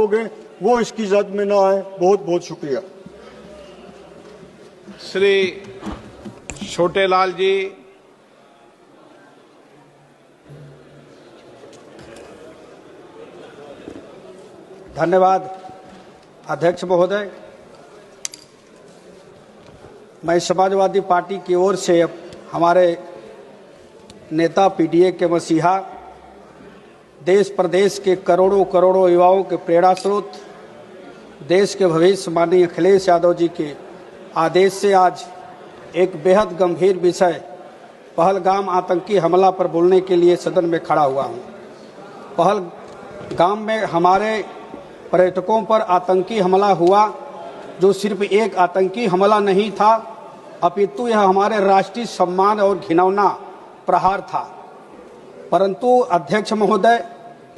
लोग हैं वो इसकी जद में ना आए। बहुत बहुत शुक्रिया। श्री छोटेलाल जी। धन्यवाद अध्यक्ष महोदय। मैं समाजवादी पार्टी की ओर से हमारे नेता पीडीए के मसीहा, देश प्रदेश के करोड़ों करोड़ों युवाओं के प्रेरणा स्रोत, देश के भविष्य माननीय अखिलेश यादव जी के आदेश से आज एक बेहद गंभीर विषय पहलगाम आतंकी हमला पर बोलने के लिए सदन में खड़ा हुआ हूं। पहलगाम में हमारे पर्यटकों पर आतंकी हमला हुआ, जो सिर्फ एक आतंकी हमला नहीं था अपितु यह हमारे राष्ट्रीय सम्मान और घिनौना प्रहार था। परंतु अध्यक्ष महोदय,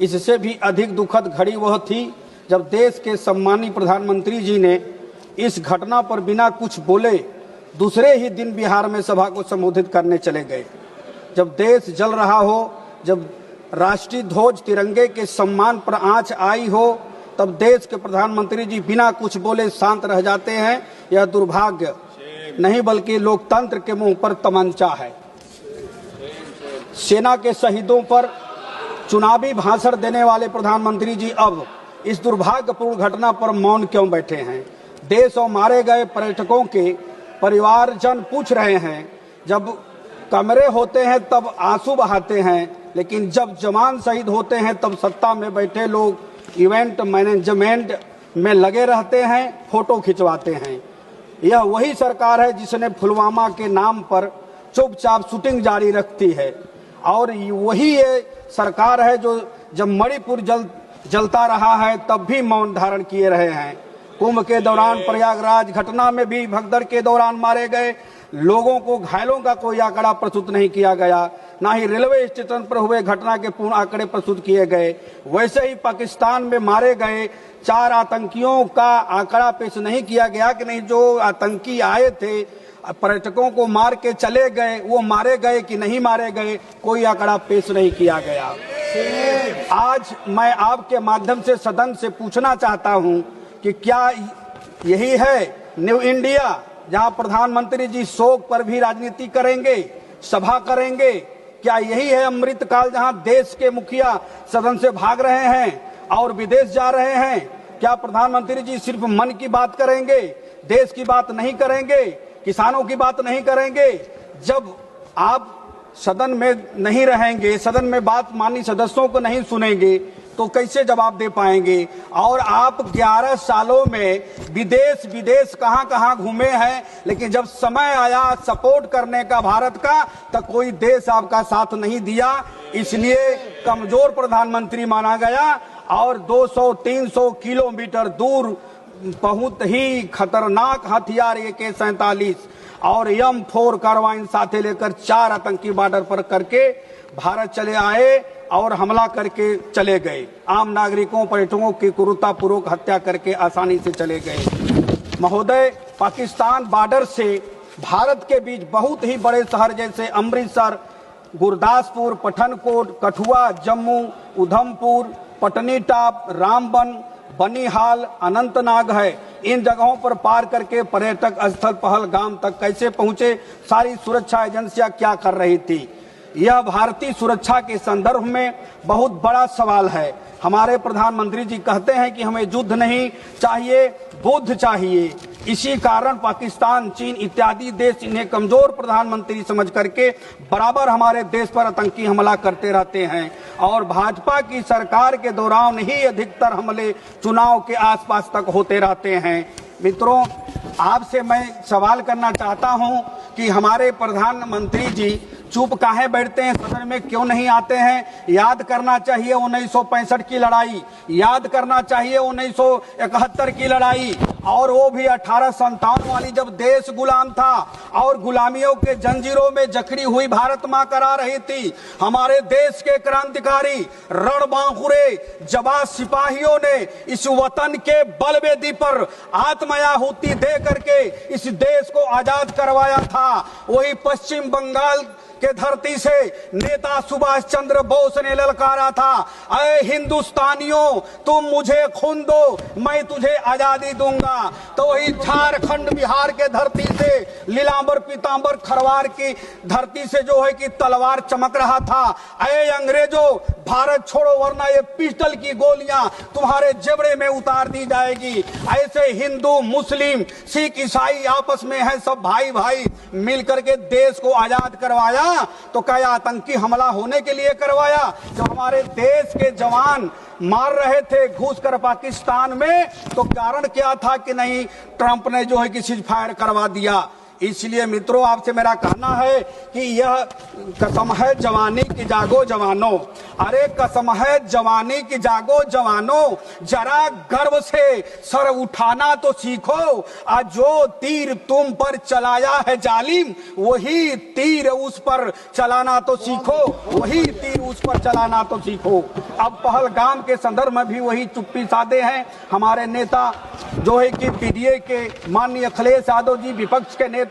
इससे भी अधिक दुखद घड़ी वह थी जब देश के सम्मानीय प्रधानमंत्री जी ने इस घटना पर बिना कुछ बोले दूसरे ही दिन बिहार में सभा को संबोधित करने चले गए। जब देश जल रहा हो, जब राष्ट्रीय ध्वज तिरंगे के सम्मान पर आंच आई हो, तब देश के प्रधानमंत्री जी बिना कुछ बोले शांत रह जाते हैं। यह दुर्भाग्य नहीं बल्कि लोकतंत्र के मुंह पर तमंचा है। सेना के शहीदों पर चुनावी भाषण देने वाले प्रधानमंत्री जी अब इस दुर्भाग्यपूर्ण घटना पर मौन क्यों बैठे हैं? देश और मारे गए पर्यटकों के परिवारजन पूछ रहे हैं। जब कमरे होते हैं तब आंसू बहाते हैं, लेकिन जब जवान शहीद होते हैं तब सत्ता में बैठे लोग इवेंट मैनेजमेंट में लगे रहते हैं, फोटो खिंचवाते हैं। यह वही सरकार है जिसने पुलवामा के नाम पर चुपचाप शूटिंग जारी रखती है, और वही ये सरकार है जो जब मणिपुर जलता रहा है तब भी मौन धारण किए रहे हैं। कुंभ के दौरान प्रयागराज घटना में भी भगदड़ के दौरान मारे गए लोगों को, घायलों का कोई आंकड़ा प्रस्तुत नहीं किया गया, ना ही रेलवे स्टेशन पर हुए घटना के पूर्ण आंकड़े प्रस्तुत किए गए। वैसे ही पाकिस्तान में मारे गए 4 आतंकियों का आंकड़ा पेश नहीं किया गया कि नहीं, जो आतंकी आए थे पर्यटकों को मार के चले गए, वो मारे गए कि नहीं मारे गए, कोई आंकड़ा पेश नहीं किया गया। आज मैं आपके माध्यम से सदन से पूछना चाहता हूं कि क्या यही है न्यू इंडिया, जहां प्रधानमंत्री जी शोक पर भी राजनीति करेंगे, सभा करेंगे? क्या यही है अमृतकाल, जहां देश के मुखिया सदन से भाग रहे हैं और विदेश जा रहे हैं? क्या प्रधानमंत्री जी सिर्फ मन की बात करेंगे, देश की बात नहीं करेंगे, किसानों की बात नहीं करेंगे? जब आप सदन में नहीं रहेंगे, सदन में बात माननीय सदस्यों को नहीं सुनेंगे, तो कैसे जवाब दे पाएंगे? और आप 11 सालों में विदेश कहां घूमे हैं, लेकिन जब समय आया सपोर्ट करने का भारत का, तो कोई देश आपका साथ नहीं दिया। इसलिए कमजोर प्रधानमंत्री माना गया और 200-300 किलोमीटर दूर बहुत ही खतरनाक हथियार AK-47 और M4 कार्बाइन साथे लेकर 4 आतंकी बॉर्डर पर करके भारत चले आए और हमला करके चले गए। आम नागरिकों, पर्यटकों की क्रूरतापूर्वक हत्या करके आसानी से चले गए। महोदय, पाकिस्तान बॉर्डर से भारत के बीच बहुत ही बड़े शहर जैसे अमृतसर, गुरदासपुर, पठानकोट, कठुआ, जम्मू, उधमपुर, पटनीटाप, रामबन, बनिहाल, अनंतनाग है। इन जगहों पर पार करके पर्यटक स्थल पहलगाम तक कैसे पहुंचे? सारी सुरक्षा एजेंसियां क्या कर रही थी? यह भारतीय सुरक्षा के संदर्भ में बहुत बड़ा सवाल है। हमारे प्रधानमंत्री जी कहते हैं कि हमें युद्ध नहीं चाहिए, बुद्ध चाहिए। इसी कारण पाकिस्तान, चीन इत्यादि देश इन्हें कमजोर प्रधानमंत्री समझ करके बराबर हमारे देश पर आतंकी हमला करते रहते हैं, और भाजपा की सरकार के दौरान ही अधिकतर हमले चुनाव के आसपास तक होते रहते हैं। मित्रों, आपसे मैं सवाल करना चाहता हूं कि हमारे प्रधानमंत्री जी चुप काहे बैठते हैं, सदन में क्यों नहीं आते हैं? याद करना चाहिए 1965 की लड़ाई, याद करना चाहिए 1971 की लड़ाई, और वो भी 1857 वाली, जब देश गुलाम था और गुलामियों के जंजीरों में जकड़ी हुई भारत मां करा रही थी। हमारे देश के क्रांतिकारी रणबांकुरे जवान सिपाहियों ने इस वतन के बलवेदी पर आत्माहुति दे करके इस देश को आजाद करवाया था। वही पश्चिम बंगाल के धरती से नेता सुभाष चंद्र बोस ने ललकारा था, अरे हिंदुस्तानियों तुम मुझे खून दो मैं तुझे आजादी दूंगा। तो वही झारखंड बिहार के धरती से लीलांबर पीतांबर खरवार की धरती से जो है कि तलवार चमक रहा था, अरे अंग्रेजों भारत छोड़ो वरना ये पिस्टल की गोलियां तुम्हारे जबड़े में उतार दी जाएगी। ऐसे हिंदू मुस्लिम सिख ईसाई आपस में है, सब भाई भाई मिलकर के देश को आजाद करवाया। तो क्या आतंकी हमला होने के लिए करवाया? जब हमारे देश के जवान मार रहे थे घुस कर पाकिस्तान में, तो कारण क्या था कि नहीं ट्रंप ने जो है कि सीज फायर करवा दिया। इसलिए मित्रों आपसे मेरा कहना है कि यह कसम है जवानी की जागो जवानों, अरे कसम है जवानी की जागो जवानों, जरा गर्व से सर उठाना तो सीखो। आज जो तीर तुम पर चलाया है जालिम, वही तीर उस पर चलाना तो सीखो, वही तीर उस पर चलाना तो सीखो। अब पहलगाम के संदर्भ में भी वही चुप्पी साधे हैं हमारे नेता जो है कि पीडीए के माननीय अखिलेश यादव जी, विपक्ष के नेता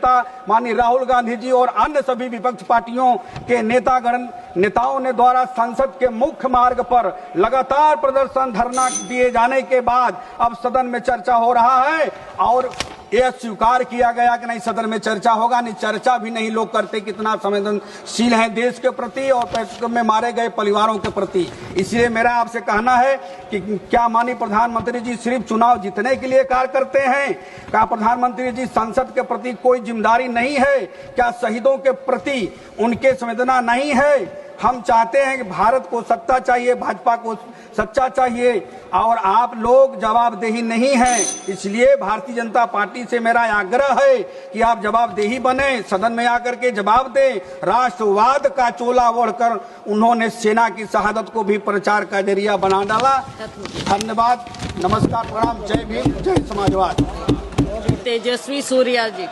माननीय राहुल गांधी जी और अन्य सभी विपक्ष पार्टियों के नेताओं ने द्वारा संसद के मुख्य मार्ग पर लगातार प्रदर्शन धरना दिए जाने के बाद अब सदन में चर्चा हो रहा है और यह स्वीकार किया गया कि नहीं सदन में चर्चा होगा। नहीं, चर्चा भी नहीं लोग करते, कितना संवेदनशील है देश के प्रति और पेट्रोल में मारे गए परिवारों के प्रति। इसलिए मेरा आपसे कहना है कि क्या माननीय प्रधानमंत्री जी सिर्फ चुनाव जीतने के लिए कार्य करते हैं? क्या प्रधानमंत्री जी संसद के प्रति कोई जिम्मेदारी नहीं है? क्या शहीदों के प्रति उनके संवेदना नहीं है? हम चाहते हैं कि भारत को सत्ता चाहिए, भाजपा को सच्चा चाहिए और आप लोग जवाबदेही नहीं है। इसलिए भारतीय जनता पार्टी से मेरा आग्रह है कि आप जवाबदेही बने, सदन में आकर के जवाब दें। राष्ट्रवाद का चोला ओढ़कर उन्होंने सेना की शहादत को भी प्रचार का जरिया बना डाला। धन्यवाद, नमस्कार, प्रणाम, जय भीम, जय समाजवाद। तेजस्वी सूर्या जी।